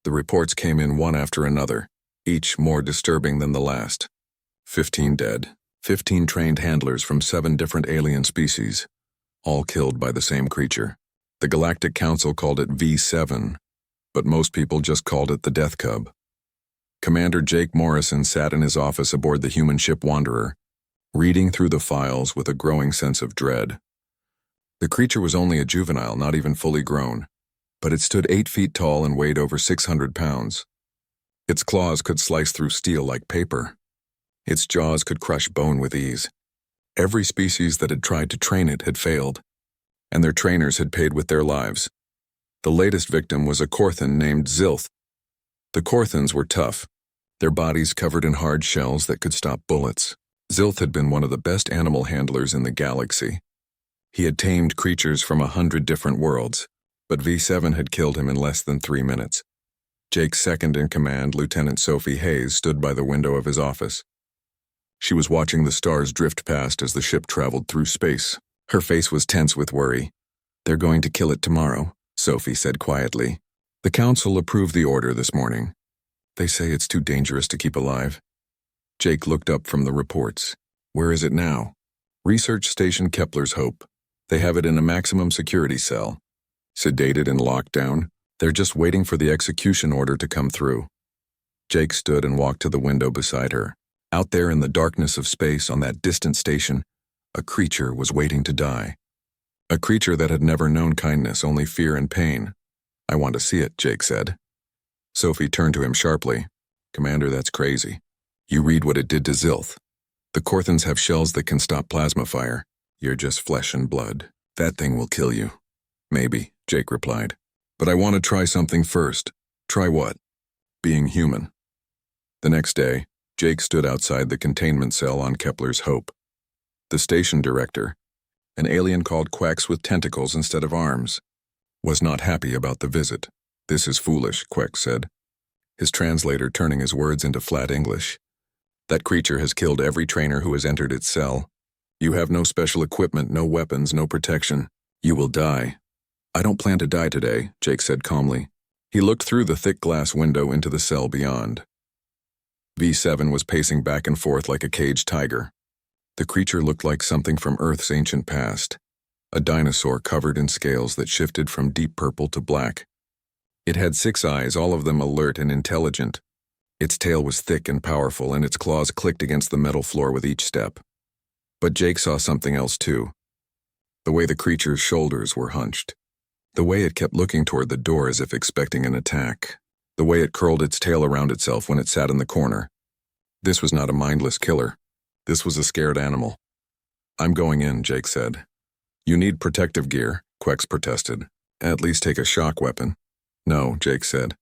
The reports came in one after another, each more disturbing than the last. 15 dead, 15 trained handlers from 7 different alien species, all killed by the same creature. The Galactic Council called it V7, but most people just called it the Death Cub. Commander Jake Morrison sat in his office aboard the human ship Wanderer, reading through the files with a growing sense of dread. The creature was only a juvenile, not even fully grown, but it stood 8 feet tall and weighed over 600 pounds. Its claws could slice through steel like paper. Its jaws could crush bone with ease. Every species that had tried to train it had failed, and their trainers had paid with their lives. The latest victim was a Korthan named Zilth. The Korthans were tough, their bodies covered in hard shells that could stop bullets. Zilth had been one of the best animal handlers in the galaxy. He had tamed creatures from 100 different worlds, but V7 had killed him in less than 3 minutes. Jake's second-in-command, Lieutenant Sophie Hayes, stood by the window of his office. She was watching the stars drift past as the ship traveled through space. Her face was tense with worry. "They're going to kill it tomorrow," Sophie said quietly. "The council approved the order this morning. They say it's too dangerous to keep alive." Jake looked up from the reports. "Where is it now?" "Research Station Kepler's Hope. They have it in a maximum security cell. Sedated and locked down. They're just waiting for the execution order to come through." Jake stood and walked to the window beside her. Out there in the darkness of space on that distant station, a creature was waiting to die. A creature that had never known kindness, only fear and pain. "I want to see it," Jake said. Sophie turned to him sharply. "Commander, that's crazy. You read what it did to Zilth. The Korthans have shells that can stop plasma fire. You're just flesh and blood. That thing will kill you." "Maybe," Jake replied. "But I want to try something first." "Try what?" "Being human." The next day, Jake stood outside the containment cell on Kepler's Hope. The station director, an alien called Quex with tentacles instead of arms, was not happy about the visit. "This is foolish," Quex said, his translator turning his words into flat English. "That creature has killed every trainer who has entered its cell. You have no special equipment, no weapons, no protection. You will die." "I don't plan to die today," Jake said calmly. He looked through the thick glass window into the cell beyond. V7 was pacing back and forth like a caged tiger. The creature looked like something from Earth's ancient past, a dinosaur covered in scales that shifted from deep purple to black. It had 6 eyes, all of them alert and intelligent. Its tail was thick and powerful, and its claws clicked against the metal floor with each step. But Jake saw something else too. The way the creature's shoulders were hunched. The way it kept looking toward the door as if expecting an attack. The way it curled its tail around itself when it sat in the corner. This was not a mindless killer. This was a scared animal. "I'm going in," Jake said. "You need protective gear," Quex protested. "At least take a shock weapon." "No," Jake said.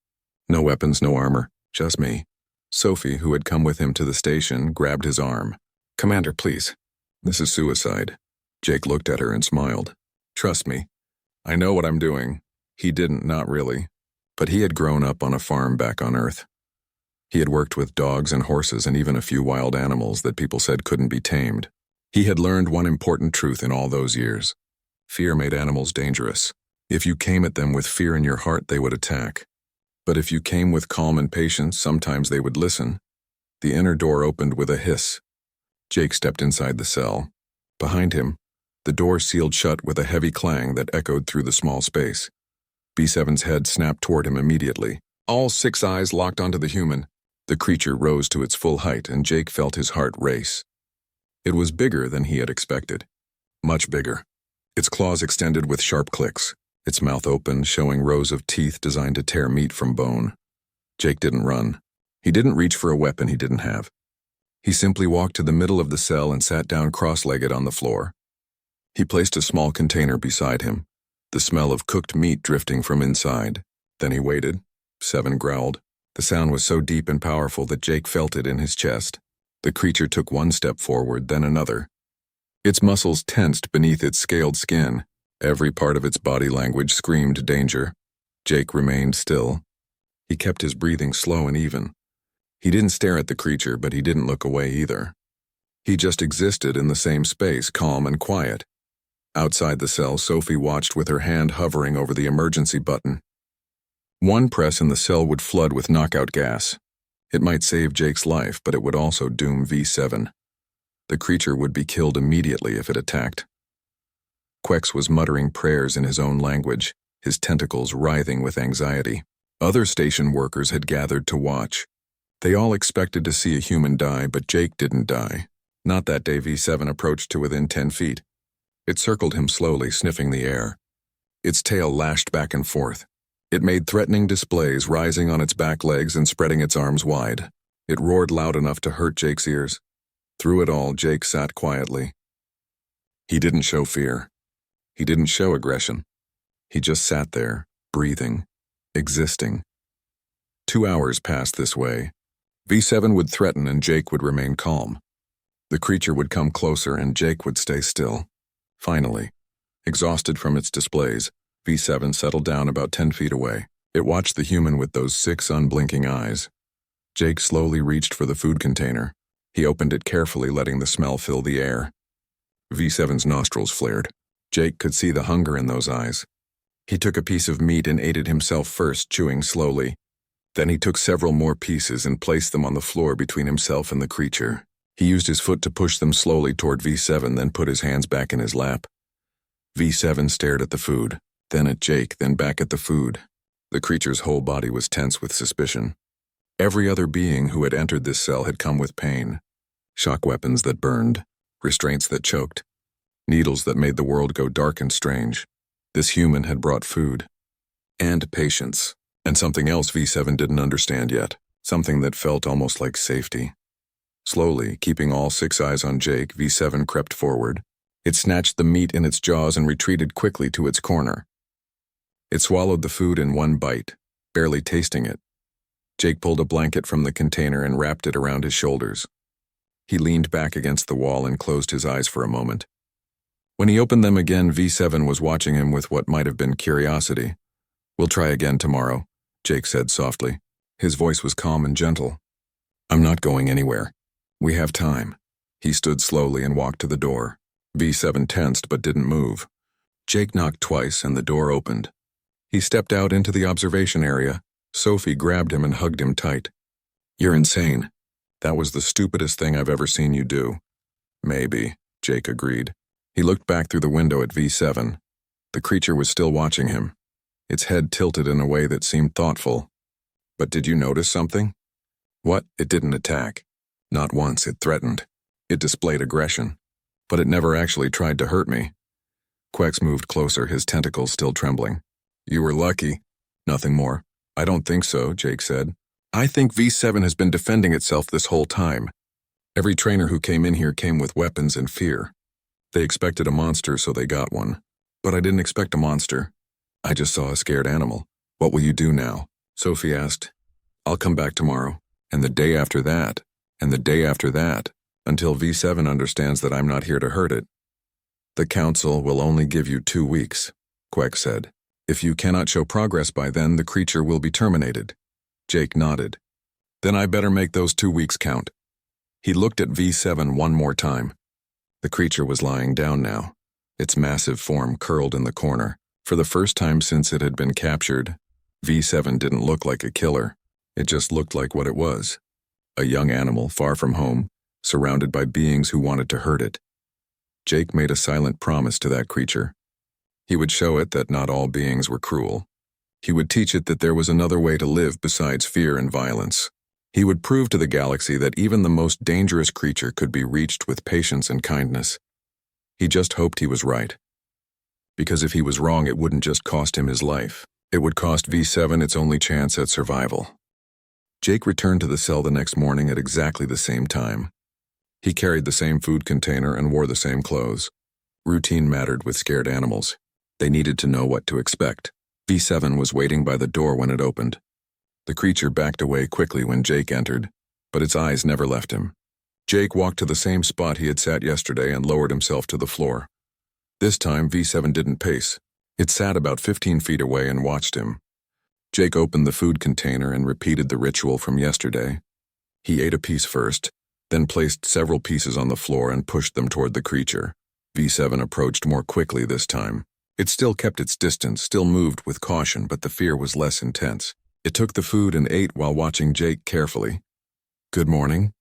"No weapons, no armor, just me." Sophie, who had come with him to the station, grabbed his arm. "Commander, please. This is suicide." Jake looked at her and smiled. "Trust me. I know what I'm doing." He didn't, not really. But he had grown up on a farm back on Earth. He had worked with dogs and horses and even a few wild animals that people said couldn't be tamed. He had learned one important truth in all those years. Fear made animals dangerous. If you came at them with fear in your heart, they would attack. But if you came with calm and patience, sometimes they would listen. The inner door opened with a hiss. Jake stepped inside the cell. Behind him, the door sealed shut with a heavy clang that echoed through the small space. B7's head snapped toward him immediately. All 6 eyes locked onto the human. The creature rose to its full height, and Jake felt his heart race. It was bigger than he had expected. Much bigger. Its claws extended with sharp clicks, its mouth open, showing rows of teeth designed to tear meat from bone. Jake didn't run. He didn't reach for a weapon he didn't have. He simply walked to the middle of the cell and sat down cross-legged on the floor. He placed a small container beside him, the smell of cooked meat drifting from inside. Then he waited. 7 growled. The sound was so deep and powerful that Jake felt it in his chest. The creature took 1 step forward, then another. Its muscles tensed beneath its scaled skin. Every part of its body language screamed danger. Jake remained still. He kept his breathing slow and even. He didn't stare at the creature, but he didn't look away either. He just existed in the same space, calm and quiet. Outside the cell, Sophie watched with her hand hovering over the emergency button. One press and the cell would flood with knockout gas. It might save Jake's life, but it would also doom V7. The creature would be killed immediately if it attacked. Quex was muttering prayers in his own language, his tentacles writhing with anxiety. Other station workers had gathered to watch. They all expected to see a human die, but Jake didn't die. Not that day. V7 approached to within 10 feet. It circled him slowly, sniffing the air. Its tail lashed back and forth. It made threatening displays, rising on its back legs and spreading its arms wide. It roared loud enough to hurt Jake's ears. Through it all, Jake sat quietly. He didn't show fear. He didn't show aggression. He just sat there, breathing, existing. 2 hours passed this way. V7 would threaten and Jake would remain calm. The creature would come closer and Jake would stay still. Finally, exhausted from its displays, V7 settled down about 10 feet away. It watched the human with those 6 unblinking eyes. Jake slowly reached for the food container. He opened it carefully, letting the smell fill the air. V7's nostrils flared. Jake could see the hunger in those eyes. He took a piece of meat and ate it himself first, chewing slowly. Then he took several more pieces and placed them on the floor between himself and the creature. He used his foot to push them slowly toward V7, then put his hands back in his lap. V7 stared at the food, then at Jake, then back at the food. The creature's whole body was tense with suspicion. Every other being who had entered this cell had come with pain. Shock weapons that burned, restraints that choked, needles that made the world go dark and strange. This human had brought food. And patience. And something else V7 didn't understand yet. Something that felt almost like safety. Slowly, keeping all 6 eyes on Jake, V7 crept forward. It snatched the meat in its jaws and retreated quickly to its corner. It swallowed the food in one bite, barely tasting it. Jake pulled a blanket from the container and wrapped it around his shoulders. He leaned back against the wall and closed his eyes for a moment. When he opened them again, V7 was watching him with what might have been curiosity. "We'll try again tomorrow," Jake said softly. His voice was calm and gentle. "I'm not going anywhere. We have time." He stood slowly and walked to the door. V7 tensed but didn't move. Jake knocked twice and the door opened. He stepped out into the observation area. Sophie grabbed him and hugged him tight. "You're insane. That was the stupidest thing I've ever seen you do." "Maybe," Jake agreed. He looked back through the window at V7. The creature was still watching him, its head tilted in a way that seemed thoughtful. "But did you notice something?" "What?" "It didn't attack. Not once. It threatened. It displayed aggression. But it never actually tried to hurt me." Quex moved closer, his tentacles still trembling. "You were lucky." "Nothing more." "I don't think so," Jake said. "I think V7 has been defending itself this whole time. Every trainer who came in here came with weapons and fear. They expected a monster, so they got one. But I didn't expect a monster. I just saw a scared animal." "What will you do now?" Sophie asked. "I'll come back tomorrow, and the day after that, and the day after that, until V7 understands that I'm not here to hurt it." "The council will only give you 2 weeks," Quex said. "If you cannot show progress by then, the creature will be terminated." Jake nodded. "Then I better make those 2 weeks count." He looked at V7 one more time. The creature was lying down now, its massive form curled in the corner. For the first time since it had been captured, V7 didn't look like a killer. It just looked like what it was. A young animal far from home, surrounded by beings who wanted to hurt it. Jake made a silent promise to that creature. He would show it that not all beings were cruel. He would teach it that there was another way to live besides fear and violence. He would prove to the galaxy that even the most dangerous creature could be reached with patience and kindness. He just hoped he was right. Because if he was wrong, it wouldn't just cost him his life. It would cost V7 its only chance at survival. Jake returned to the cell the next morning at exactly the same time. He carried the same food container and wore the same clothes. Routine mattered with scared animals. They needed to know what to expect. V7 was waiting by the door when it opened. The creature backed away quickly when Jake entered, but its eyes never left him. Jake walked to the same spot he had sat yesterday and lowered himself to the floor. This time, V7 didn't pace. It sat about 15 feet away and watched him. Jake opened the food container and repeated the ritual from yesterday. He ate a piece first, then placed several pieces on the floor and pushed them toward the creature. V7 approached more quickly this time. It still kept its distance, still moved with caution, but the fear was less intense. It took the food and ate while watching Jake carefully. "Good morning,"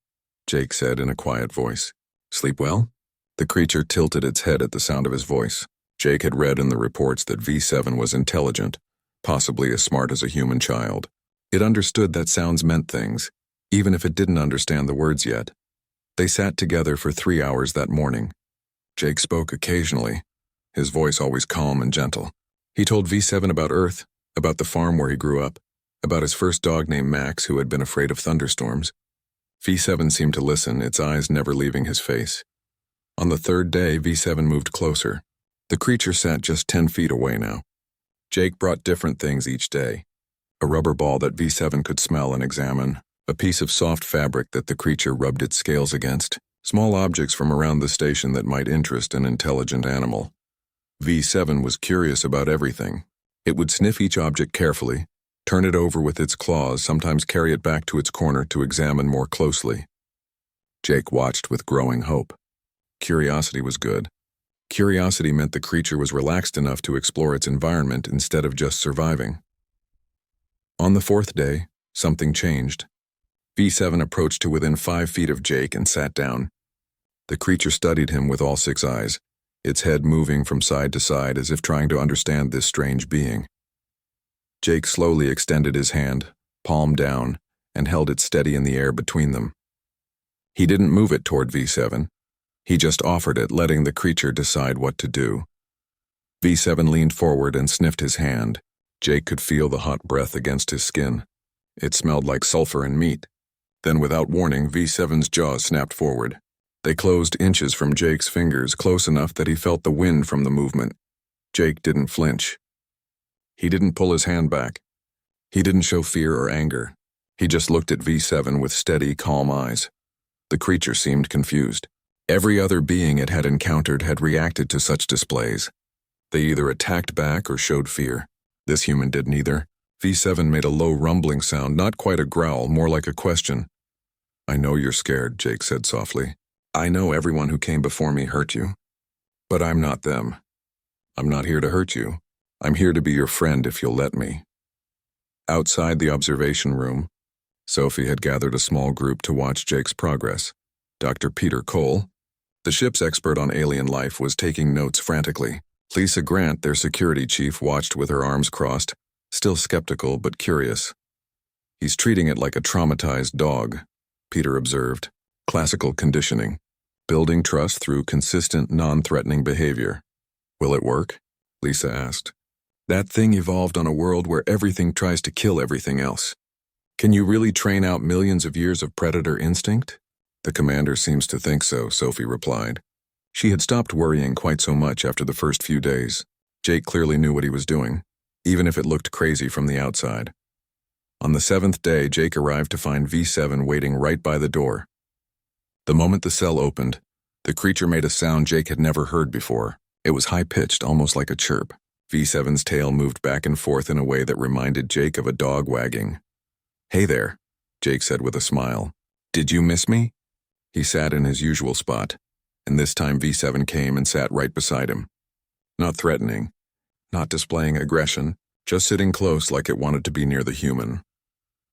Jake said in a quiet voice. "Sleep well?" The creature tilted its head at the sound of his voice. Jake had read in the reports that V7 was intelligent, possibly as smart as a human child. It understood that sounds meant things, even if it didn't understand the words yet. They sat together for 3 hours that morning. Jake spoke occasionally, his voice always calm and gentle. He told V7 about Earth, about the farm where he grew up, about his first dog named Max who had been afraid of thunderstorms. V7 seemed to listen, its eyes never leaving his face. On the third day, V7 moved closer. The creature sat just 10 feet away now. Jake brought different things each day. A rubber ball that V7 could smell and examine, a piece of soft fabric that the creature rubbed its scales against, small objects from around the station that might interest an intelligent animal. V7 was curious about everything. It would sniff each object carefully, turn it over with its claws, sometimes carry it back to its corner to examine more closely. Jake watched with growing hope. Curiosity was good. Curiosity meant the creature was relaxed enough to explore its environment instead of just surviving. On the fourth day, something changed. V7 approached to within 5 feet of Jake and sat down. The creature studied him with all 6 eyes, its head moving from side to side as if trying to understand this strange being. Jake slowly extended his hand, palm down, and held it steady in the air between them. He didn't move it toward V7. He just offered it, letting the creature decide what to do. V7 leaned forward and sniffed his hand. Jake could feel the hot breath against his skin. It smelled like sulfur and meat. Then, without warning, V7's jaws snapped forward. They closed inches from Jake's fingers, close enough that he felt the wind from the movement. Jake didn't flinch. He didn't pull his hand back. He didn't show fear or anger. He just looked at V7 with steady, calm eyes. The creature seemed confused. Every other being it had encountered had reacted to such displays. They either attacked back or showed fear. This human did neither. V7 made a low rumbling sound, not quite a growl, more like a question. "I know you're scared," Jake said softly. "I know everyone who came before me hurt you. But I'm not them. I'm not here to hurt you. I'm here to be your friend if you'll let me." Outside the observation room, Sophie had gathered a small group to watch Jake's progress. Dr. Peter Cole, the ship's expert on alien life, was taking notes frantically. Lisa Grant, their security chief, watched with her arms crossed, still skeptical but curious. "He's treating it like a traumatized dog," Peter observed. "Classical conditioning. Building trust through consistent, non-threatening behavior." "Will it work?" Lisa asked. "That thing evolved on a world where everything tries to kill everything else. Can you really train out millions of years of predator instinct?" "The commander seems to think so," Sophie replied. She had stopped worrying quite so much after the first few days. Jake clearly knew what he was doing, even if it looked crazy from the outside. On the 7th day, Jake arrived to find V7 waiting right by the door. The moment the cell opened, the creature made a sound Jake had never heard before. It was high-pitched, almost like a chirp. V7's tail moved back and forth in a way that reminded Jake of a dog wagging. "Hey there," Jake said with a smile. "Did you miss me?" He sat in his usual spot, and this time V7 came and sat right beside him. Not threatening, not displaying aggression, just sitting close like it wanted to be near the human.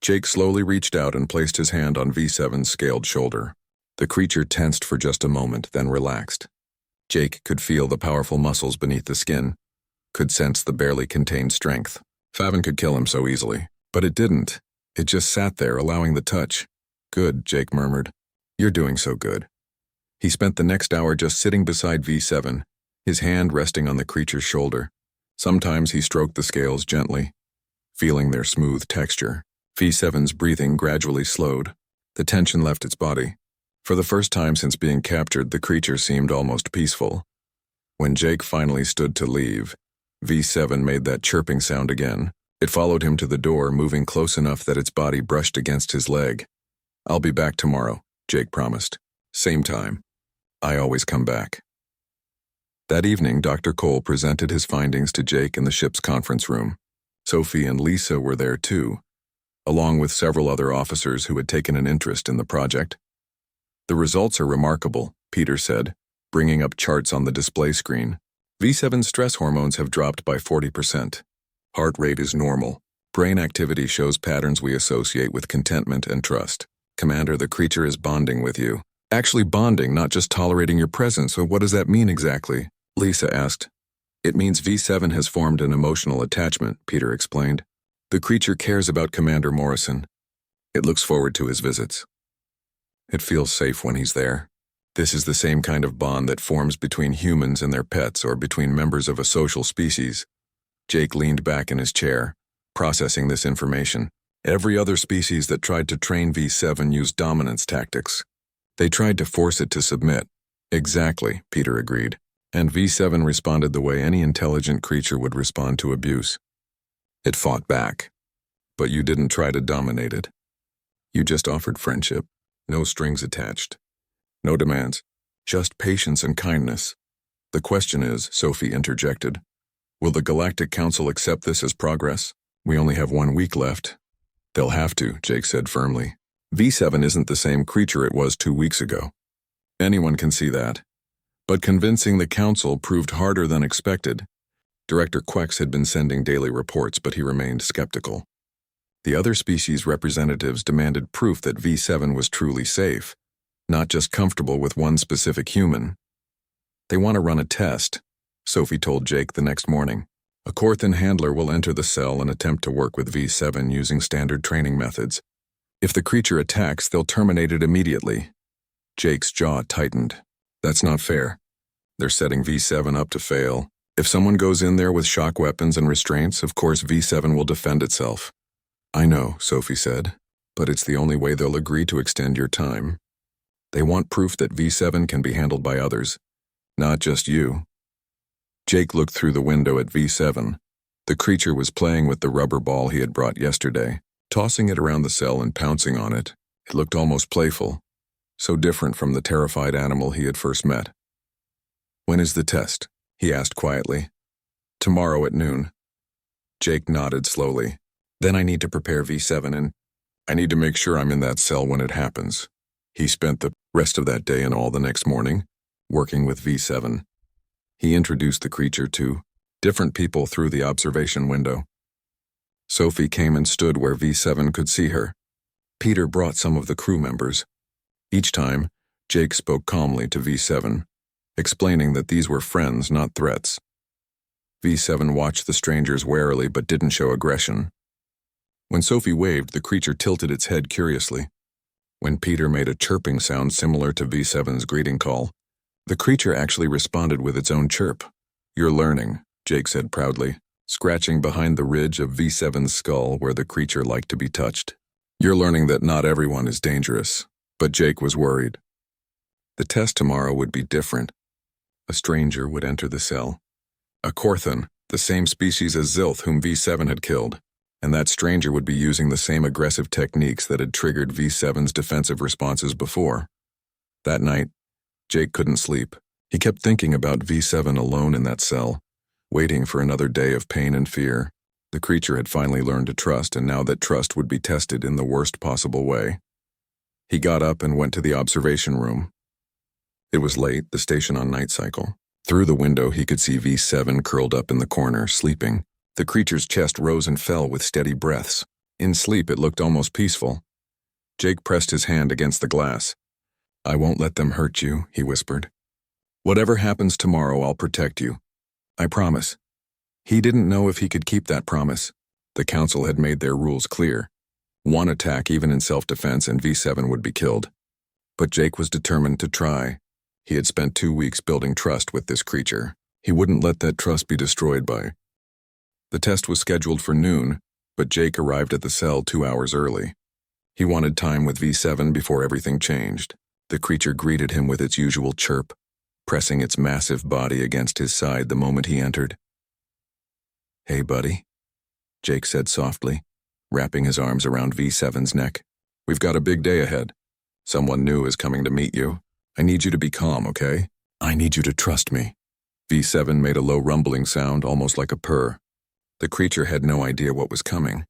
Jake slowly reached out and placed his hand on V7's scaled shoulder. The creature tensed for just a moment, then relaxed. Jake could feel the powerful muscles beneath the skin, could sense the barely contained strength. Favin could kill him so easily, but it didn't. It just sat there, allowing the touch. "Good," Jake murmured. "You're doing so good." He spent the next hour just sitting beside V7, his hand resting on the creature's shoulder. Sometimes he stroked the scales gently, feeling their smooth texture. V7's breathing gradually slowed. The tension left its body. For the first time since being captured, the creature seemed almost peaceful. When Jake finally stood to leave, V7 made that chirping sound again. It followed him to the door, moving close enough that its body brushed against his leg. "I'll be back tomorrow," Jake promised. "Same time. I always come back." That evening, Dr. Cole presented his findings to Jake in the ship's conference room. Sophie and Lisa were there too, along with several other officers who had taken an interest in the project. "The results are remarkable," Peter said, bringing up charts on the display screen. V7's stress hormones have dropped by 40%. Heart rate is normal. Brain activity shows patterns we associate with contentment and trust. Commander, the creature is bonding with you. Actually bonding, not just tolerating your presence. So what does that mean exactly? Lisa asked. It means V7 has formed an emotional attachment, Peter explained. The creature cares about Commander Morrison. It looks forward to his visits. It feels safe when he's there. This is the same kind of bond that forms between humans and their pets or between members of a social species. Jake leaned back in his chair, processing this information. Every other species that tried to train V7 used dominance tactics. They tried to force it to submit. Exactly, Peter agreed. And V7 responded the way any intelligent creature would respond to abuse. It fought back. But you didn't try to dominate it. You just offered friendship. No strings attached. No demands. Just patience and kindness. The question is, Sophie interjected, will the Galactic Council accept this as progress? We only have 1 week left. They'll have to, Jake said firmly. V7 isn't the same creature it was 2 weeks ago. Anyone can see that. But convincing the Council proved harder than expected. Director Quex had been sending daily reports, but he remained skeptical. The other species representatives demanded proof that V7 was truly safe, not just comfortable with one specific human. They want to run a test, Sophie told Jake the next morning. A Corthan handler will enter the cell and attempt to work with V7 using standard training methods. If the creature attacks, they'll terminate it immediately. Jake's jaw tightened. That's not fair. They're setting V7 up to fail. If someone goes in there with shock weapons and restraints, of course V7 will defend itself. I know, Sophie said, but it's the only way they'll agree to extend your time. They want proof that V7 can be handled by others, not just you. Jake looked through the window at V7. The creature was playing with the rubber ball he had brought yesterday, tossing it around the cell and pouncing on it. It looked almost playful, so different from the terrified animal he had first met. When is the test? He asked quietly. Tomorrow at noon. Jake nodded slowly. Then I need to prepare V7 and I need to make sure I'm in that cell when it happens. He spent the rest of that day and all the next morning working with V7. He introduced the creature to different people through the observation window. Sophie came and stood where V7 could see her. Peter brought some of the crew members. Each time, Jake spoke calmly to V7, explaining that these were friends, not threats. V7 watched the strangers warily but didn't show aggression. When Sophie waved, the creature tilted its head curiously. When Peter made a chirping sound similar to V7's greeting call, the creature actually responded with its own chirp. You're learning, Jake said proudly, scratching behind the ridge of V7's skull where the creature liked to be touched. You're learning that not everyone is dangerous, but Jake was worried. The test tomorrow would be different. A stranger would enter the cell. A Corthan, the same species as Zilth whom V7 had killed, and that stranger would be using the same aggressive techniques that had triggered V7's defensive responses before. That night, Jake couldn't sleep. He kept thinking about V7 alone in that cell, waiting for another day of pain and fear. The creature had finally learned to trust, and now that trust would be tested in the worst possible way. He got up and went to the observation room. It was late, the station on night cycle. Through the window, he could see V7 curled up in the corner, sleeping. The creature's chest rose and fell with steady breaths. In sleep, it looked almost peaceful. Jake pressed his hand against the glass. I won't let them hurt you, he whispered. Whatever happens tomorrow, I'll protect you. I promise. He didn't know if he could keep that promise. The council had made their rules clear. One attack, even in self-defense, and V7 would be killed. But Jake was determined to try. He had spent 2 weeks building trust with this creature. He wouldn't let that trust be destroyed by. The test was scheduled for noon, but Jake arrived at the cell 2 hours early. He wanted time with V7 before everything changed. The creature greeted him with its usual chirp, pressing its massive body against his side the moment he entered. Hey, buddy, Jake said softly, wrapping his arms around V7's neck. We've got a big day ahead. Someone new is coming to meet you. I need you to be calm, okay? I need you to trust me. V7 made a low rumbling sound, almost like a purr. The creature had no idea what was coming.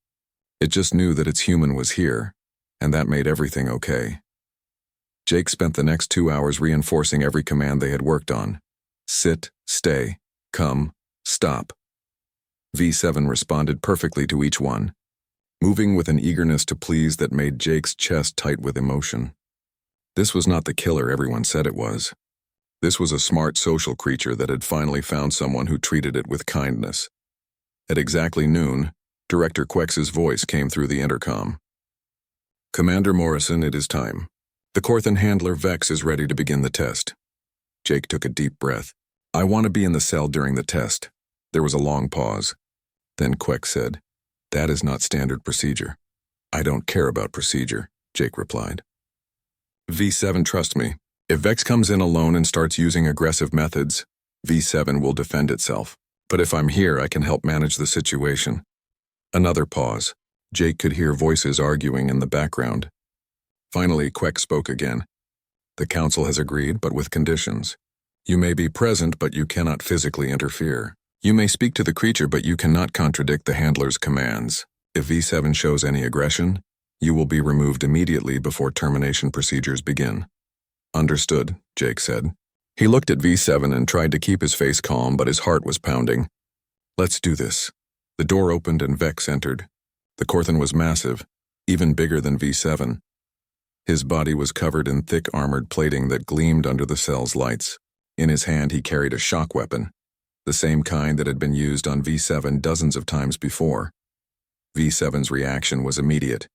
It just knew that its human was here, and that made everything okay. Jake spent the next 2 hours reinforcing every command they had worked on. Sit, stay, come, stop. V7 responded perfectly to each one. moving with an eagerness to please that made Jake's chest tight with emotion. This was not the killer everyone said it was. This was a smart social creature that had finally found someone who treated it with kindness. At exactly noon, Director Quex's voice came through the intercom. "Commander Morrison, it is time. The Corthan handler Vex is ready to begin the test." Jake took a deep breath. "I want to be in the cell during the test." There was a long pause. Then Quex said, "That is not standard procedure." "I don't care about procedure," Jake replied. "V7, trust me. If Vex comes in alone and starts using aggressive methods, V7 will defend itself. But if I'm here, I can help manage the situation." Another pause. Jake could hear voices arguing in the background. Finally, Quex spoke again. "The council has agreed, but with conditions. You may be present, but you cannot physically interfere. You may speak to the creature, but you cannot contradict the handler's commands. If V7 shows any aggression, you will be removed immediately before termination procedures begin." "Understood," Jake said. He looked at V7 and tried to keep his face calm, but his heart was pounding. "Let's do this." The door opened and Vex entered. The Corthan was massive, even bigger than V7. His body was covered in thick armored plating that gleamed under the cell's lights. In his hand he carried a shock weapon, the same kind that had been used on V7 dozens of times before. V7's reaction was immediate.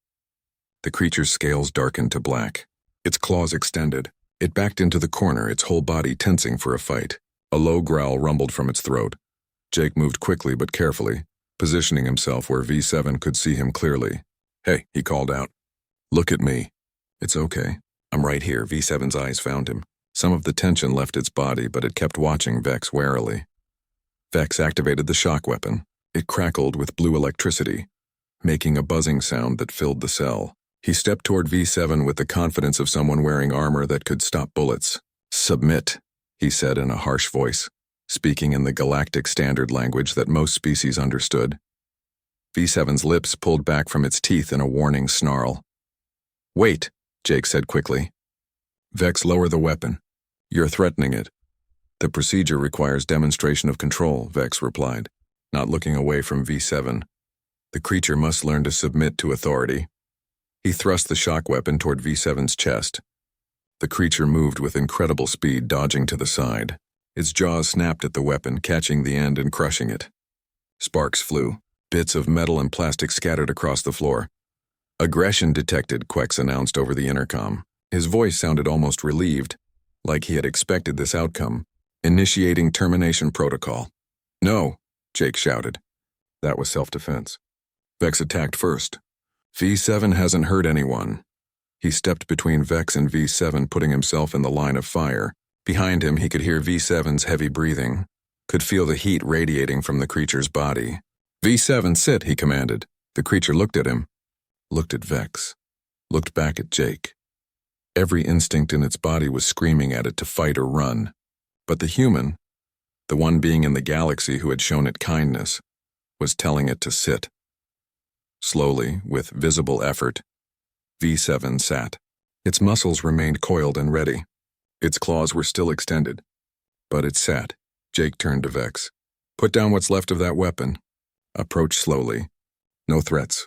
The creature's scales darkened to black. Its claws extended. It backed into the corner, its whole body tensing for a fight. A low growl rumbled from its throat. Jake moved quickly but carefully, positioning himself where V7 could see him clearly. "Hey," he called out. "Look at me." "It's okay. I'm right here." V7's eyes found him. Some of the tension left its body, but it kept watching Vex warily. Vex activated the shock weapon. It crackled with blue electricity, making a buzzing sound that filled the cell. He stepped toward V7 with the confidence of someone wearing armor that could stop bullets. "Submit," he said in a harsh voice, speaking in the galactic standard language that most species understood. V7's lips pulled back from its teeth in a warning snarl. "Wait," Jake said quickly. "Vex, lower the weapon. You're threatening it." "The procedure requires demonstration of control," Vex replied, not looking away from V7. "The creature must learn to submit to authority." He thrust the shock weapon toward V7's chest. The creature moved with incredible speed, dodging to the side. Its jaws snapped at the weapon, catching the end and crushing it. Sparks flew. Bits of metal and plastic scattered across the floor. "Aggression detected," Quex announced over the intercom. His voice sounded almost relieved, like he had expected this outcome. "Initiating termination protocol." "No," Jake shouted. That was self-defense. Vex attacked first. V7 hasn't hurt anyone. He stepped between Vex and V7, putting himself in the line of fire. Behind him, he could hear V7's heavy breathing, could feel the heat radiating from the creature's body. "V7, sit," he commanded. The creature looked at him, looked at Vex, looked back at Jake. Every instinct in its body was screaming at it to fight or run. But the human, the one being in the galaxy who had shown it kindness, was telling it to sit. Slowly, with visible effort, V7 sat. Its muscles remained coiled and ready. Its claws were still extended. But it sat. Jake turned to Vex. "Put down what's left of that weapon. Approach slowly. No threats.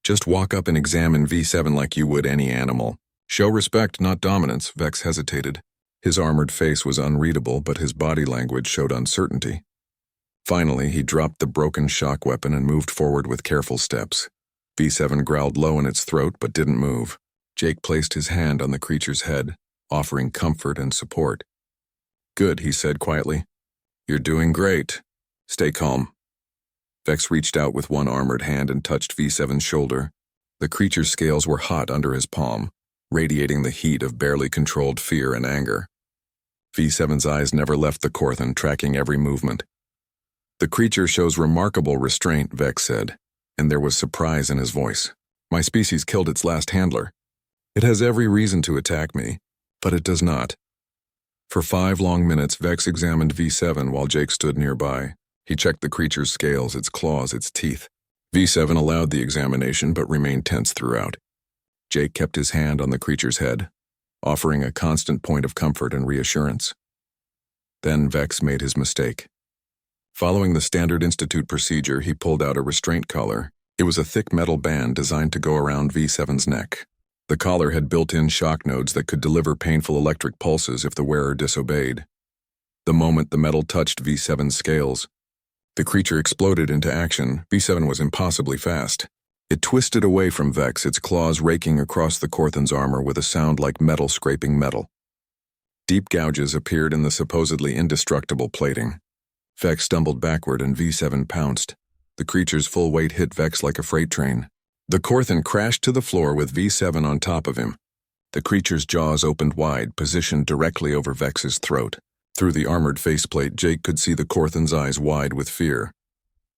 Just walk up and examine V7 like you would any animal. Show respect, not dominance." Vex hesitated. His armored face was unreadable, but his body language showed uncertainty. Finally, he dropped the broken shock weapon and moved forward with careful steps. V7 growled low in its throat but didn't move. Jake placed his hand on the creature's head, offering comfort and support. "Good," he said quietly. "You're doing great. Stay calm." Vex reached out with one armored hand and touched V7's shoulder. The creature's scales were hot under his palm, radiating the heat of barely controlled fear and anger. V7's eyes never left the Corthan, tracking every movement. "The creature shows remarkable restraint," Vex said, and there was surprise in his voice. "My species killed its last handler. It has every reason to attack me, but it does not." For 5 long minutes, Vex examined V7 while Jake stood nearby. He checked the creature's scales, its claws, its teeth. V7 allowed the examination but remained tense throughout. Jake kept his hand on the creature's head, offering a constant point of comfort and reassurance. Then Vex made his mistake. Following the standard Institute procedure, he pulled out a restraint collar. It was a thick metal band designed to go around V7's neck. The collar had built-in shock nodes that could deliver painful electric pulses if the wearer disobeyed. The moment the metal touched V7's scales, the creature exploded into action. V7 was impossibly fast. It twisted away from Vex, its claws raking across the Korthan's armor with a sound like metal scraping metal. Deep gouges appeared in the supposedly indestructible plating. Vex stumbled backward and V7 pounced. The creature's full weight hit Vex like a freight train. The Korthan crashed to the floor with V7 on top of him. The creature's jaws opened wide, positioned directly over Vex's throat. Through the armored faceplate, Jake could see the Korthan's eyes wide with fear.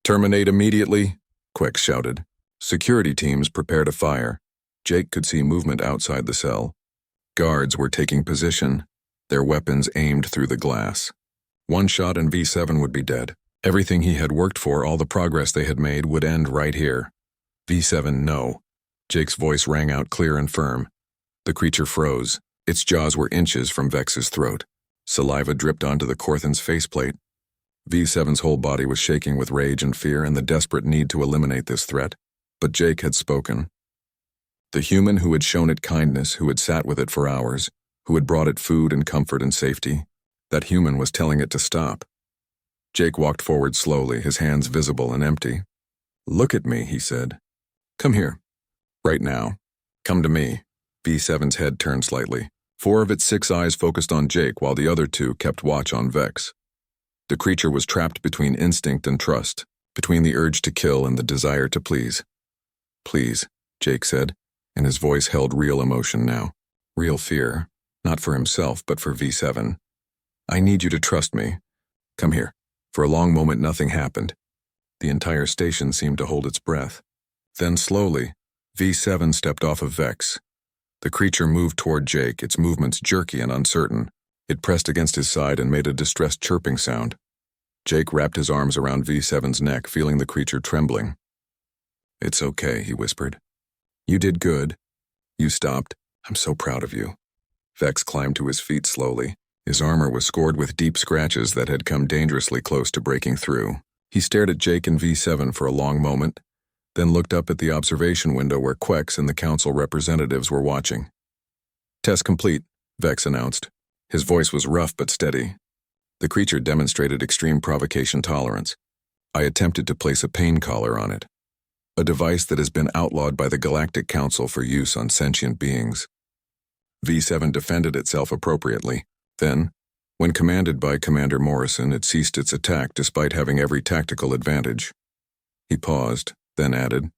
"Terminate immediately," Quex shouted. Security teams prepared a fire. Jake could see movement outside the cell. Guards were taking position, their weapons aimed through the glass. One shot and V7 would be dead. Everything he had worked for, all the progress they had made, would end right here. V7, no. Jake's voice rang out clear and firm. The creature froze. Its jaws were inches from Vex's throat. Saliva dripped onto the Korthan's faceplate. V7's whole body was shaking with rage and fear and the desperate need to eliminate this threat. But Jake had spoken. The human who had shown it kindness, who had sat with it for hours, who had brought it food and comfort and safety, that human was telling it to stop. Jake walked forward slowly, his hands visible and empty. "Look at me," he said. "Come here. Right now. Come to me." V7's head turned slightly. 4 of its 6 eyes focused on Jake while the other 2 kept watch on Vex. The creature was trapped between instinct and trust, between the urge to kill and the desire to please. "Please," Jake said, and his voice held real emotion now. Real fear, not for himself but for V7. "I need you to trust me. Come here." For a long moment nothing happened. The entire station seemed to hold its breath. Then slowly, V7 stepped off of Vex. The creature moved toward Jake, its movements jerky and uncertain. It pressed against his side and made a distressed chirping sound. Jake wrapped his arms around V7's neck, feeling the creature trembling. "It's okay," he whispered. "You did good. You stopped. I'm so proud of you." Vex climbed to his feet slowly. His armor was scored with deep scratches that had come dangerously close to breaking through. He stared at Jake and V7 for a long moment, then looked up at the observation window where Quex and the council representatives were watching. "Test complete," Vex announced. His voice was rough but steady. The creature demonstrated extreme provocation tolerance. "I attempted to place a pain collar on it, a device that has been outlawed by the Galactic Council for use on sentient beings." V7 defended itself appropriately. Then, when commanded by Commander Morrison, it ceased its attack despite having every tactical advantage. He paused, then added,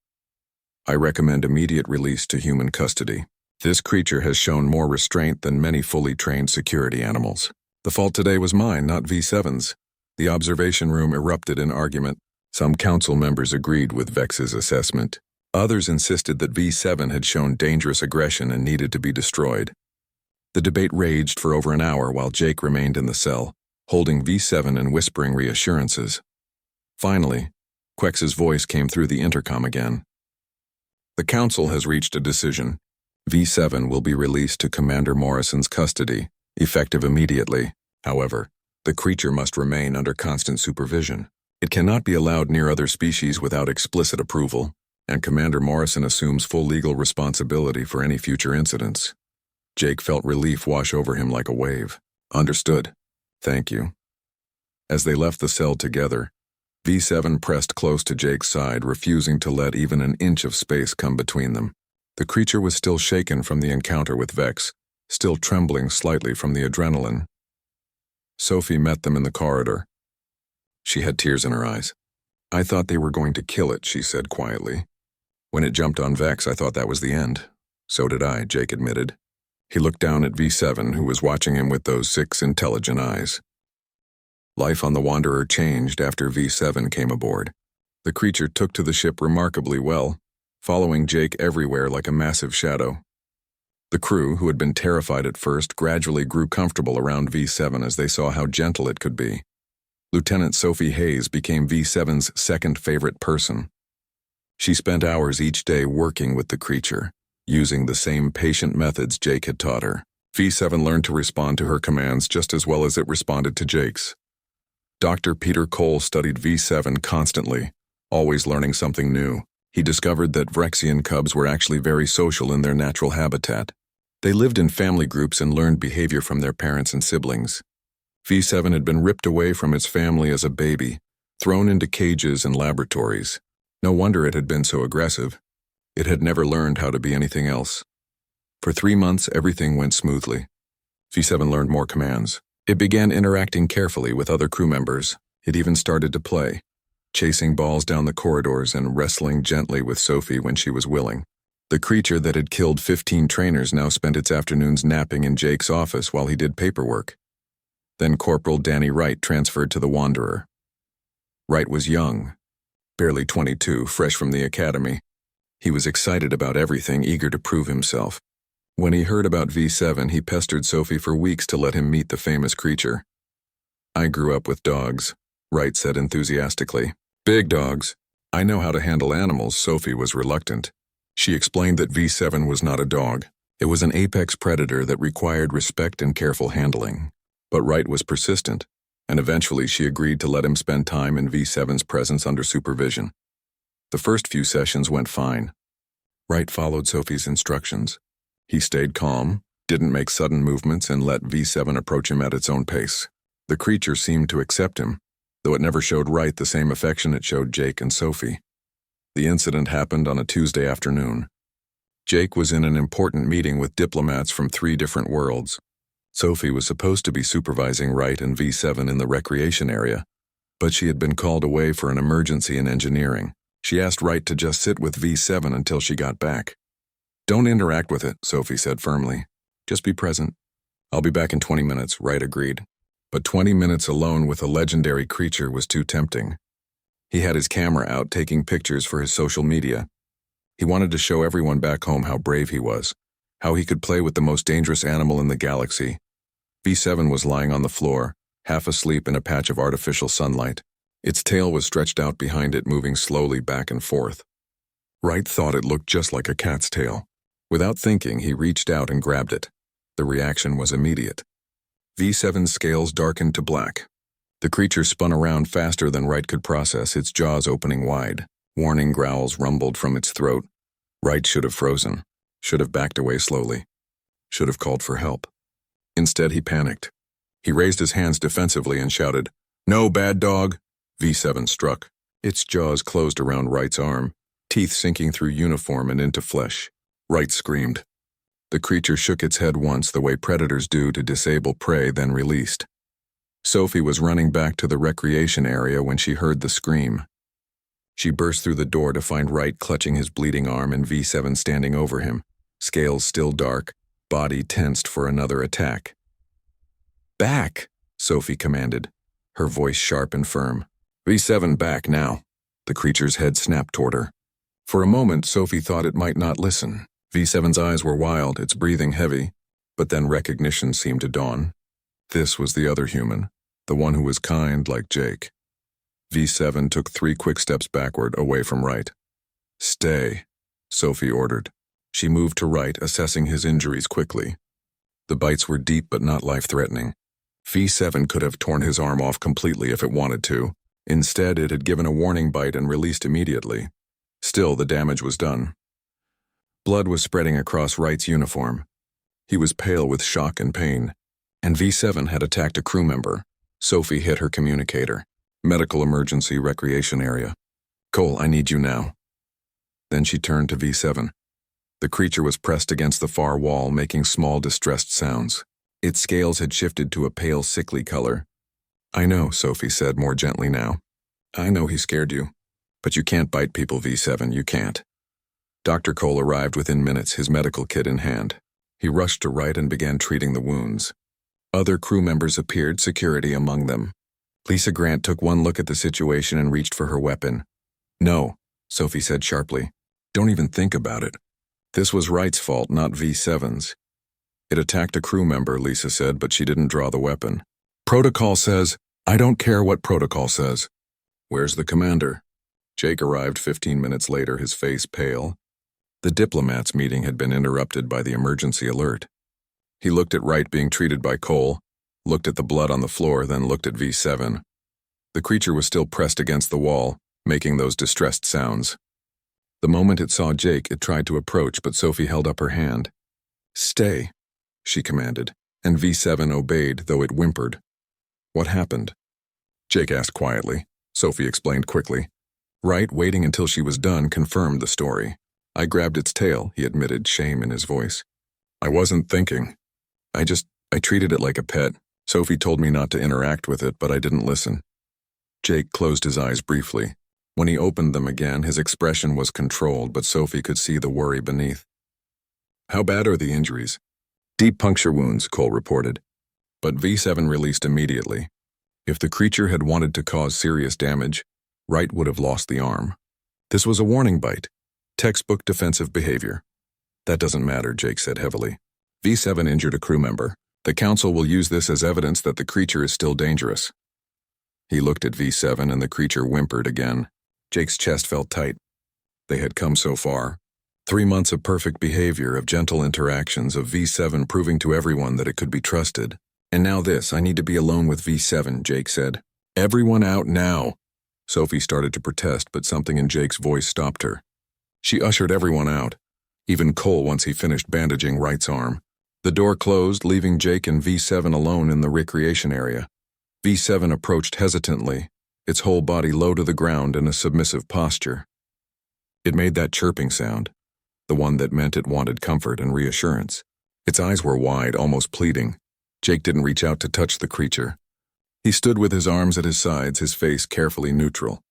"I recommend immediate release to human custody. This creature has shown more restraint than many fully trained security animals. The fault today was mine, not V7's." The observation room erupted in argument. Some council members agreed with Vex's assessment. Others insisted that V7 had shown dangerous aggression and needed to be destroyed. The debate raged for over an hour while Jake remained in the cell, holding V7 and whispering reassurances. Finally, Quex's voice came through the intercom again. "The council has reached a decision. V7 will be released to Commander Morrison's custody, effective immediately. However, the creature must remain under constant supervision. It cannot be allowed near other species without explicit approval, and Commander Morrison assumes full legal responsibility for any future incidents." Jake felt relief wash over him like a wave. "Understood. Thank you." As they left the cell together, V7 pressed close to Jake's side, refusing to let even an inch of space come between them. The creature was still shaken from the encounter with Vex, still trembling slightly from the adrenaline. Sophie met them in the corridor. She had tears in her eyes. "I thought they were going to kill it," she said quietly. "When it jumped on Vex, I thought that was the end." "So did I," Jake admitted. He looked down at V7, who was watching him with those 6 intelligent eyes. Life on the Wanderer changed after V7 came aboard. The creature took to the ship remarkably well, following Jake everywhere like a massive shadow. The crew, who had been terrified at first, gradually grew comfortable around V7 as they saw how gentle it could be. Lieutenant Sophie Hayes became V7's second favorite person. She spent hours each day working with the creature, using the same patient methods Jake had taught her. V7 learned to respond to her commands just as well as it responded to Jake's. Dr. Peter Cole studied V7 constantly, always learning something new. He discovered that Vrexian cubs were actually very social in their natural habitat. They lived in family groups and learned behavior from their parents and siblings. V7 had been ripped away from its family as a baby, thrown into cages and laboratories. No wonder it had been so aggressive. It had never learned how to be anything else. For 3 months, everything went smoothly. V7 learned more commands. It began interacting carefully with other crew members. It even started to play, chasing balls down the corridors and wrestling gently with Sophie when she was willing. The creature that had killed 15 trainers now spent its afternoons napping in Jake's office while he did paperwork. Then Corporal Danny Wright transferred to the Wanderer. Wright was young, barely 22, fresh from the academy. He was excited about everything, eager to prove himself. When he heard about V7, he pestered Sophie for weeks to let him meet the famous creature. "I grew up with dogs," Wright said enthusiastically. "Big dogs. I know how to handle animals." Sophie was reluctant. She explained that V7 was not a dog. It was an apex predator that required respect and careful handling. But Wright was persistent, and eventually she agreed to let him spend time in V7's presence under supervision. The first few sessions went fine. Wright followed Sophie's instructions. He stayed calm, didn't make sudden movements, and let V7 approach him at its own pace. The creature seemed to accept him, though it never showed Wright the same affection it showed Jake and Sophie. The incident happened on a Tuesday afternoon. Jake was in an important meeting with diplomats from 3 different worlds. Sophie was supposed to be supervising Wright and V7 in the recreation area, but she had been called away for an emergency in engineering. She asked Wright to just sit with V7 until she got back. "Don't interact with it," Sophie said firmly. "Just be present." "I'll be back in 20 minutes, Wright agreed. But 20 minutes alone with a legendary creature was too tempting. He had his camera out taking pictures for his social media. He wanted to show everyone back home how brave he was, how he could play with the most dangerous animal in the galaxy. V7 was lying on the floor, half asleep in a patch of artificial sunlight. Its tail was stretched out behind it, moving slowly back and forth. Wright thought it looked just like a cat's tail. Without thinking, he reached out and grabbed it. The reaction was immediate. V7's scales darkened to black. The creature spun around faster than Wright could process, its jaws opening wide. Warning growls rumbled from its throat. Wright should have frozen, should have backed away slowly, should have called for help. Instead, he panicked. He raised his hands defensively and shouted, "No, bad dog!" V7 struck. Its jaws closed around Wright's arm, teeth sinking through uniform and into flesh. Wright screamed. The creature shook its head once, the way predators do to disable prey, then released. Sophie was running back to the recreation area when she heard the scream. She burst through the door to find Wright clutching his bleeding arm and V7 standing over him, scales still dark, body tensed for another attack. "Back!" Sophie commanded, her voice sharp and firm. "V7 back now." The creature's head snapped toward her. For a moment, Sophie thought it might not listen. V7's eyes were wild, its breathing heavy, but then recognition seemed to dawn. This was the other human, the one who was kind like Jake. V7 took 3 quick steps backward, away from Wright. "Stay," Sophie ordered. She moved to Wright, assessing his injuries quickly. The bites were deep but not life-threatening. V7 could have torn his arm off completely if it wanted to. Instead, it had given a warning bite and released immediately. Still, the damage was done. Blood was spreading across Wright's uniform. He was pale with shock and pain. And V7 had attacked a crew member. Sophie hit her communicator. "Medical emergency, recreation area. Cole, I need you now." Then she turned to V7. The creature was pressed against the far wall, making small, distressed sounds. Its scales had shifted to a pale, sickly color. "I know," Sophie said more gently now. "I know he scared you. But you can't bite people, V7, you can't." Dr. Cole arrived within minutes, his medical kit in hand. He rushed to Wright and began treating the wounds. Other crew members appeared, security among them. Lisa Grant took one look at the situation and reached for her weapon. "No," Sophie said sharply. "Don't even think about it. This was Wright's fault, not V7's. It attacked a crew member," Lisa said, but she didn't draw the weapon. "Protocol says—" "I don't care what protocol says. Where's the commander?" Jake arrived 15 minutes later, his face pale. The diplomats' meeting had been interrupted by the emergency alert. He looked at Wright being treated by Cole, looked at the blood on the floor, then looked at V7. The creature was still pressed against the wall, making those distressed sounds. The moment it saw Jake, it tried to approach, but Sophie held up her hand. "Stay," she commanded, and V7 obeyed, though it whimpered. "What happened?" Jake asked quietly. Sophie explained quickly. Wright, waiting until she was done, confirmed the story. "I grabbed its tail," he admitted, shame in his voice. "I wasn't thinking. I treated it like a pet. Sophie told me not to interact with it, but I didn't listen." Jake closed his eyes briefly. When he opened them again, his expression was controlled, but Sophie could see the worry beneath. "How bad are the injuries?" "Deep puncture wounds," Cole reported. But V7 released immediately. If the creature had wanted to cause serious damage, Wright would have lost the arm. This was a warning bite. Textbook defensive behavior. "That doesn't matter," Jake said heavily. "V7 injured a crew member. The council will use this as evidence that the creature is still dangerous." He looked at V7 and the creature whimpered again. Jake's chest felt tight. They had come so far. 3 months of perfect behavior, of gentle interactions, of V7 proving to everyone that it could be trusted. And now this, "I need to be alone with V7, Jake said. "Everyone out now." Sophie started to protest, but something in Jake's voice stopped her. She ushered everyone out, even Cole once he finished bandaging Wright's arm. The door closed, leaving Jake and V7 alone in the recreation area. V7 approached hesitantly, its whole body low to the ground in a submissive posture. It made that chirping sound, the one that meant it wanted comfort and reassurance. Its eyes were wide, almost pleading. Jake didn't reach out to touch the creature. He stood with his arms at his sides, his face carefully neutral.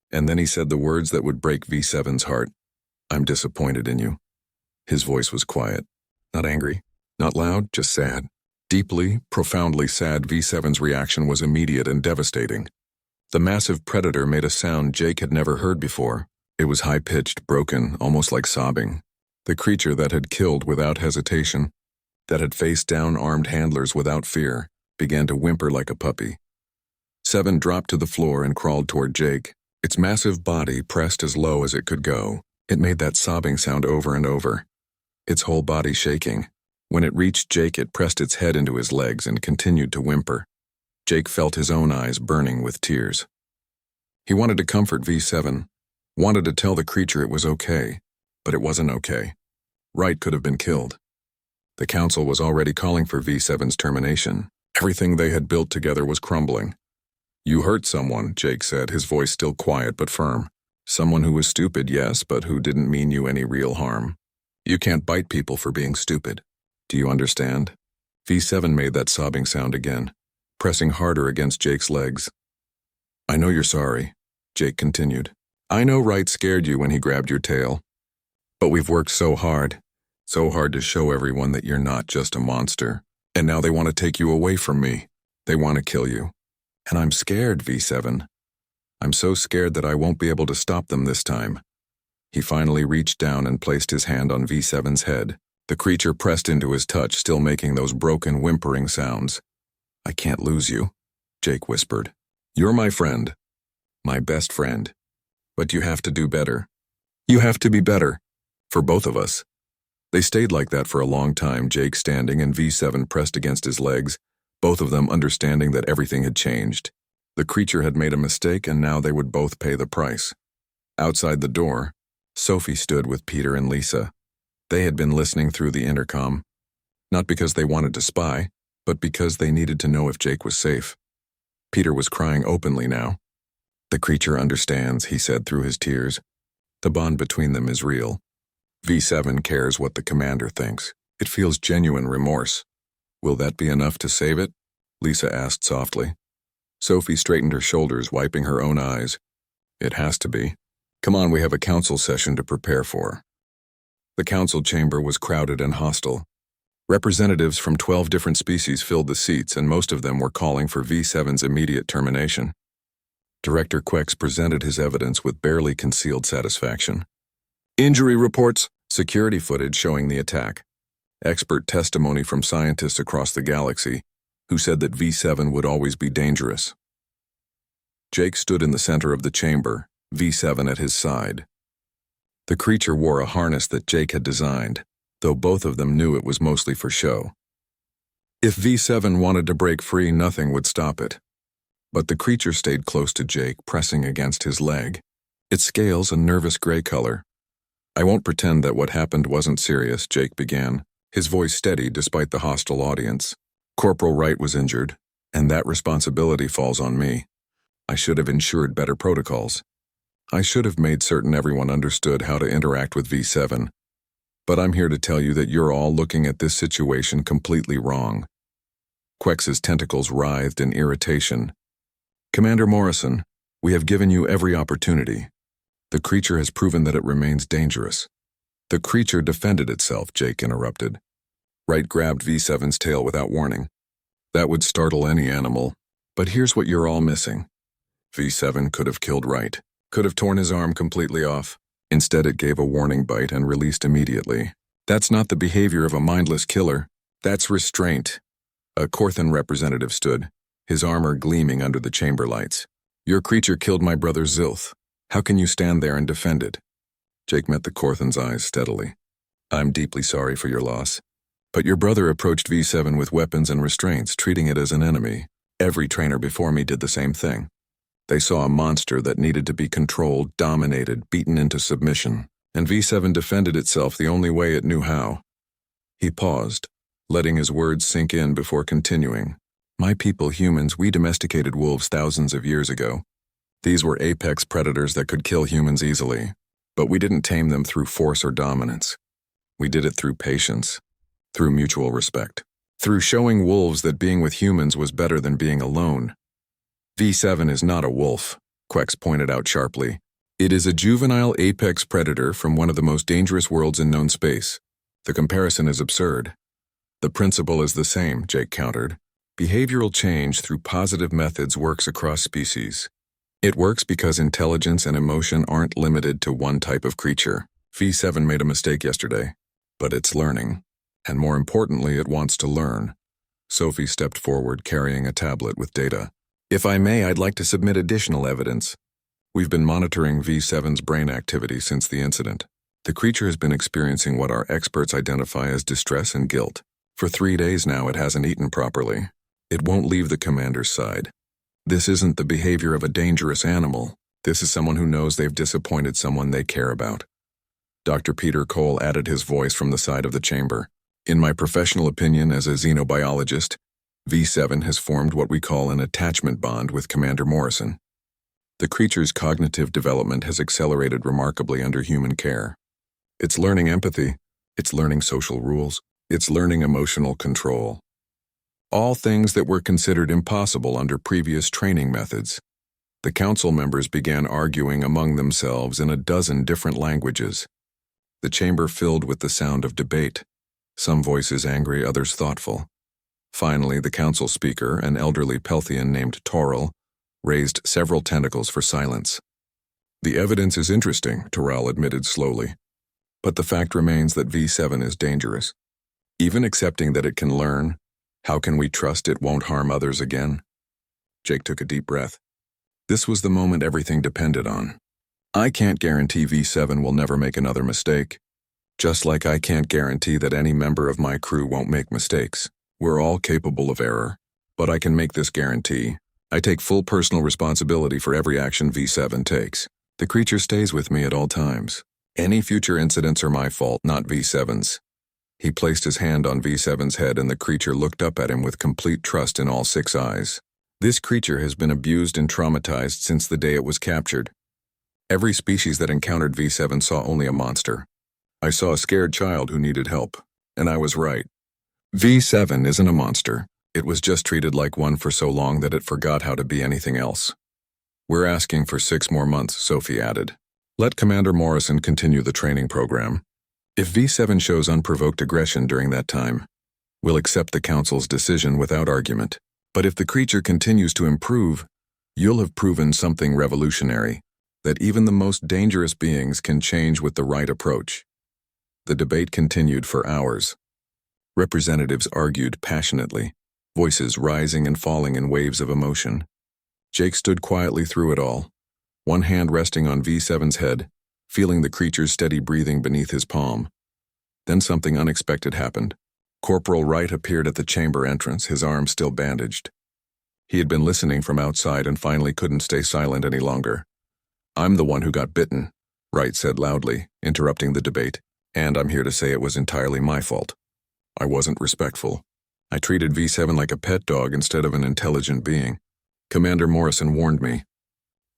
And then he said the words that would break V7's heart. "I'm disappointed in you." His voice was quiet, not angry, not loud, just sad. Deeply, profoundly sad. V7's reaction was immediate and devastating. The massive predator made a sound Jake had never heard before. It was high-pitched, broken, almost like sobbing. The creature that had killed without hesitation, that had faced down armed handlers without fear, began to whimper like a puppy. 7 dropped to the floor and crawled toward Jake. Its massive body pressed as low as it could go. It made that sobbing sound over and over, its whole body shaking. When it reached Jake, it pressed its head into his legs and continued to whimper. Jake felt his own eyes burning with tears. He wanted to comfort V7, wanted to tell the creature it was okay, but it wasn't okay. Wright could have been killed. The council was already calling for V7's termination. Everything they had built together was crumbling. "You hurt someone," Jake said, his voice still quiet but firm. "Someone who was stupid, yes, but who didn't mean you any real harm. You can't bite people for being stupid. Do you understand?" V7 made that sobbing sound again, pressing harder against Jake's legs. "I know you're sorry," Jake continued. "I know Wright scared you when he grabbed your tail. But we've worked so hard to show everyone that you're not just a monster. And now they want to take you away from me. They want to kill you. And I'm scared, V7. I'm so scared that I won't be able to stop them this time." He finally reached down and placed his hand on V7's head. The creature pressed into his touch, still making those broken, whimpering sounds. "I can't lose you," Jake whispered. "You're my friend. My best friend. But you have to do better. You have to be better. For both of us." They stayed like that for a long time, Jake standing and V7 pressed against his legs, both of them understanding that everything had changed. The creature had made a mistake, and now they would both pay the price. Outside the door, Sophie stood with Peter and Lisa. They had been listening through the intercom, not because they wanted to spy, but because they needed to know if Jake was safe. Peter was crying openly now. "The creature understands," he said through his tears. "The bond between them is real. V7 cares what the commander thinks. It feels genuine remorse. Will that be enough to save it?" Lisa asked softly. Sophie straightened her shoulders, wiping her own eyes. "It has to be. Come on, we have a council session to prepare for." The council chamber was crowded and hostile. Representatives from 12 different species filled the seats, and most of them were calling for V7's immediate termination. Director Quex presented his evidence with barely concealed satisfaction. Injury reports, security footage showing the attack, expert testimony from scientists across the galaxy who said that V7 would always be dangerous. Jake stood in the center of the chamber, V7 at his side. The creature wore a harness that Jake had designed, though both of them knew it was mostly for show. If V7 wanted to break free, nothing would stop it. But the creature stayed close to Jake, pressing against his leg. Its scales a nervous gray color. I won't pretend that what happened wasn't serious, Jake began, his voice steady despite the hostile audience. Corporal Wright was injured, and that responsibility falls on me. I should have ensured better protocols. I should have made certain everyone understood how to interact with V7. But I'm here to tell you that you're all looking at this situation completely wrong. Quex's tentacles writhed in irritation. Commander Morrison, we have given you every opportunity. The creature has proven that it remains dangerous. The creature defended itself, Jake interrupted. Wright grabbed V7's tail without warning. That would startle any animal. But here's what you're all missing. V7 could have killed Wright, could have torn his arm completely off. Instead, it gave a warning bite and released immediately. That's not the behavior of a mindless killer. That's restraint. A Corthan representative stood, his armor gleaming under the chamber lights. Your creature killed my brother Zilth. How can you stand there and defend it? Jake met the Corthan's eyes steadily. I'm deeply sorry for your loss. But your brother approached V7 with weapons and restraints, treating it as an enemy. Every trainer before me did the same thing. They saw a monster that needed to be controlled, dominated, beaten into submission, and V7 defended itself the only way it knew how. He paused, letting his words sink in before continuing. My people, humans, we domesticated wolves thousands of years ago. These were apex predators that could kill humans easily, but we didn't tame them through force or dominance. We did it through patience, through mutual respect, through showing wolves that being with humans was better than being alone. V7 is not a wolf, Quex pointed out sharply. It is a juvenile apex predator from one of the most dangerous worlds in known space. The comparison is absurd. The principle is the same, Jake countered. Behavioral change through positive methods works across species. It works because intelligence and emotion aren't limited to one type of creature. V7 made a mistake yesterday, but it's learning. And more importantly, it wants to learn. Sophie stepped forward, carrying a tablet with data. If I may, I'd like to submit additional evidence. We've been monitoring V7's brain activity since the incident. The creature has been experiencing what our experts identify as distress and guilt. For 3 days now, it hasn't eaten properly. It won't leave the commander's side. This isn't the behavior of a dangerous animal. This is someone who knows they've disappointed someone they care about. Dr. Peter Cole added his voice from the side of the chamber. In my professional opinion as a xenobiologist, V7 has formed what we call an attachment bond with Commander Morrison. The creature's cognitive development has accelerated remarkably under human care. It's learning empathy, it's learning social rules, it's learning emotional control. All things that were considered impossible under previous training methods. The council members began arguing among themselves in a dozen different languages. The chamber filled with the sound of debate, some voices angry, others thoughtful. Finally, the council speaker, an elderly Pelthian named Toril, raised several tentacles for silence. The evidence is interesting, Toril admitted slowly. But the fact remains that V7 is dangerous. Even accepting that it can learn, how can we trust it won't harm others again? Jake took a deep breath. This was the moment everything depended on. I can't guarantee V7 will never make another mistake, just like I can't guarantee that any member of my crew won't make mistakes. We're all capable of error, but I can make this guarantee. I take full personal responsibility for every action V7 takes. The creature stays with me at all times. Any future incidents are my fault, not V7's. He placed his hand on V7's head and the creature looked up at him with complete trust in all 6 eyes. This creature has been abused and traumatized since the day it was captured. Every species that encountered V7 saw only a monster. I saw a scared child who needed help, and I was right. V7 isn't a monster. It was just treated like one for so long that it forgot how to be anything else. We're asking for 6 more months, Sophie added. Let Commander Morrison continue the training program. If V7 shows unprovoked aggression during that time, we'll accept the Council's decision without argument. But if the creature continues to improve, you'll have proven something revolutionary, that even the most dangerous beings can change with the right approach. The debate continued for hours. Representatives argued passionately, voices rising and falling in waves of emotion. Jake stood quietly through it all, one hand resting on V7's head, feeling the creature's steady breathing beneath his palm. Then something unexpected happened. Corporal Wright appeared at the chamber entrance, his arm still bandaged. He had been listening from outside and finally couldn't stay silent any longer. I'm the one who got bitten, Wright said loudly, interrupting the debate, and I'm here to say it was entirely my fault. I wasn't respectful. I treated V7 like a pet dog instead of an intelligent being. Commander Morrison warned me.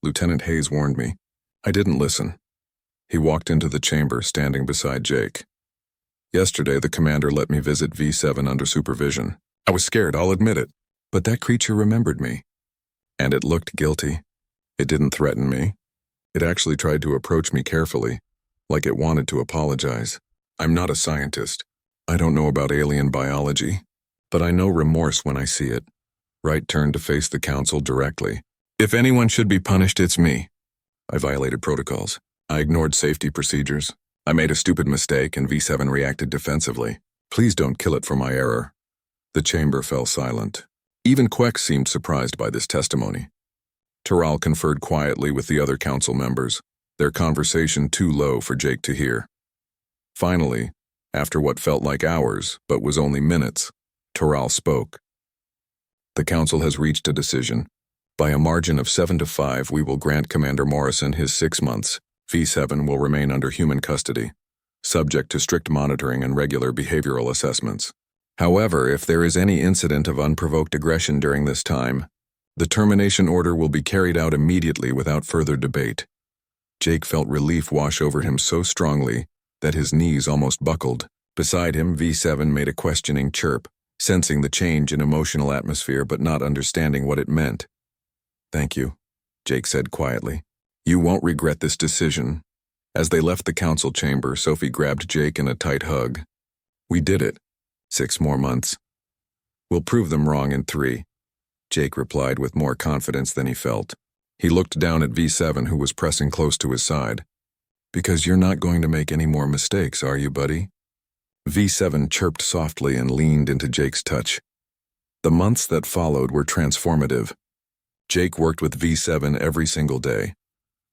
Lieutenant Hayes warned me. I didn't listen. He walked into the chamber, standing beside Jake. Yesterday, the commander let me visit V7 under supervision. I was scared, I'll admit it, but that creature remembered me. And it looked guilty. It didn't threaten me. It actually tried to approach me carefully, like it wanted to apologize. I'm not a scientist. I don't know about alien biology, but I know remorse when I see it. Wright turned to face the council directly. If anyone should be punished, it's me. I violated protocols. I ignored safety procedures. I made a stupid mistake and V7 reacted defensively. Please don't kill it for my error. The chamber fell silent. Even Quex seemed surprised by this testimony. Taral conferred quietly with the other council members, their conversation too low for Jake to hear. Finally, after what felt like hours, but was only minutes, Taral spoke. The council has reached a decision. By a margin of 7-5, we will grant Commander Morrison his 6 months. V7 will remain under human custody, subject to strict monitoring and regular behavioral assessments. However, if there is any incident of unprovoked aggression during this time, the termination order will be carried out immediately without further debate. Jake felt relief wash over him so strongly that his knees almost buckled. Beside him, V7 made a questioning chirp, sensing the change in emotional atmosphere but not understanding what it meant. Thank you, Jake said quietly. You won't regret this decision. As they left the council chamber, Sophie grabbed Jake in a tight hug. We did it. 6 more months. We'll prove them wrong in 3. Jake replied with more confidence than he felt. He looked down at V7, who was pressing close to his side. Because you're not going to make any more mistakes, are you, buddy? V7 chirped softly and leaned into Jake's touch. The months that followed were transformative. Jake worked with V7 every single day,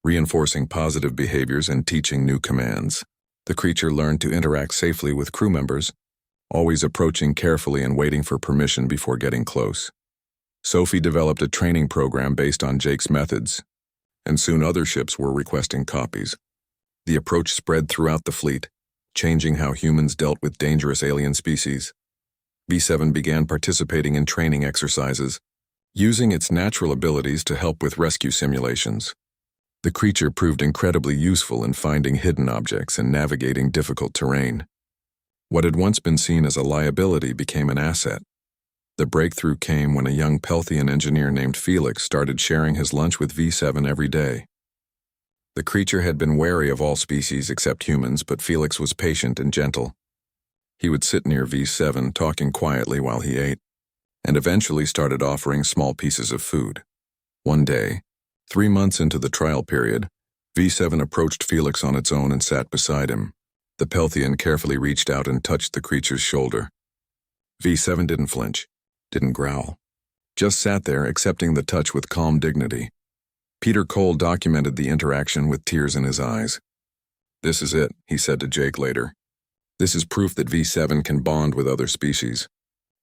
reinforcing positive behaviors and teaching new commands. The creature learned to interact safely with crew members, always approaching carefully and waiting for permission before getting close. Sophie developed a training program based on Jake's methods, and soon other ships were requesting copies. The approach spread throughout the fleet, changing how humans dealt with dangerous alien species. V7 began participating in training exercises, using its natural abilities to help with rescue simulations. The creature proved incredibly useful in finding hidden objects and navigating difficult terrain. What had once been seen as a liability became an asset. The breakthrough came when a young Pelthian engineer named Felix started sharing his lunch with V7 every day. The creature had been wary of all species except humans, but Felix was patient and gentle. He would sit near V7, talking quietly while he ate, and eventually started offering small pieces of food. One day, 3 months into the trial period, V7 approached Felix on its own and sat beside him. The Pelthian carefully reached out and touched the creature's shoulder. V7 didn't flinch, didn't growl, just sat there accepting the touch with calm dignity. Peter Cole documented the interaction with tears in his eyes. This is it, he said to Jake later. This is proof that V7 can bond with other species.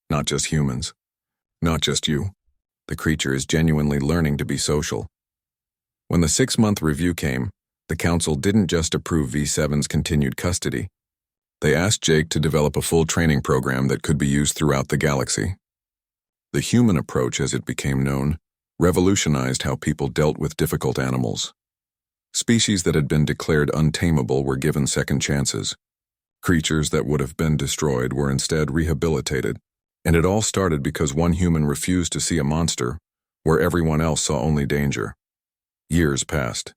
Not just humans. Not just you. The creature is genuinely learning to be social. When the 6-month review came, the council didn't just approve V7's continued custody. They asked Jake to develop a full training program that could be used throughout the galaxy. The human approach, as it became known, revolutionized how people dealt with difficult animals. Species that had been declared untamable were given second chances. Creatures that would have been destroyed were instead rehabilitated, and it all started because one human refused to see a monster where everyone else saw only danger. Years passed.